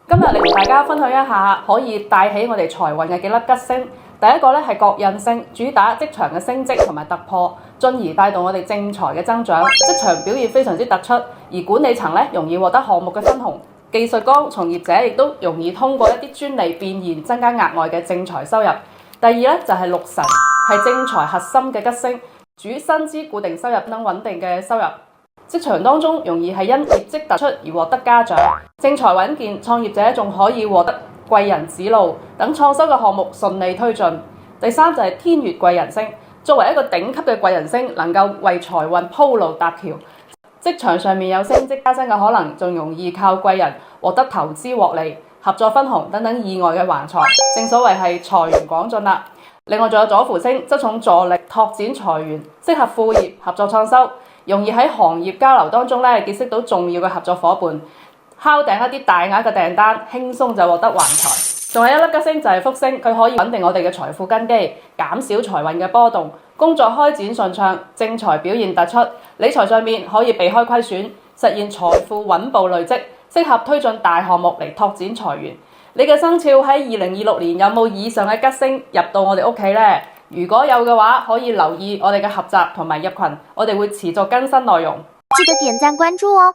今日嚟同大家分享一下可以帶起我哋財運嘅幾粒吉星。第一個咧係國印星，主打職場嘅升職同埋突破，進而帶動我哋正財嘅增長。職場表現非常之突出，而管理層咧容易獲得項目嘅分紅，技術崗從業者亦都容易通過一啲專利變現，增加額外嘅正財收入。第二咧就係六神，係正財核心嘅吉星，主薪資固定收入等穩定嘅收入。職場當中容易係因業績突出而獲得嘉獎，正財穩健，創業者仲可以獲得貴人指路，等創收嘅項目順利推進。第三就係天月貴人星，作為一個頂級嘅貴人星，能夠為財運鋪路搭橋。職場上面有升職加薪嘅可能，仲容易靠貴人獲得投資獲利、合作分紅等等意外嘅橫財，正所謂係財源廣進啦。另外仲有左輔星，側重助力拓展財源，適合副業合作創收，容易喺行業交流當中結識到重要嘅合作夥伴，敲定一啲大額嘅訂單，輕鬆就獲得橫財。仲有一粒吉星就係福星，佢可以穩定我哋嘅財富根基，減少財運嘅波動，工作開展順暢，正財表現突出，理財上面可以避開虧損，實現財富穩步累積，適合推進大項目嚟拓展財源。你嘅生肖喺2026年有冇以上嘅吉星入到我哋屋企呢？如果有嘅話，可以留意我哋嘅合集同埋入群，我哋會持續更新內容。記得點讚關注哦。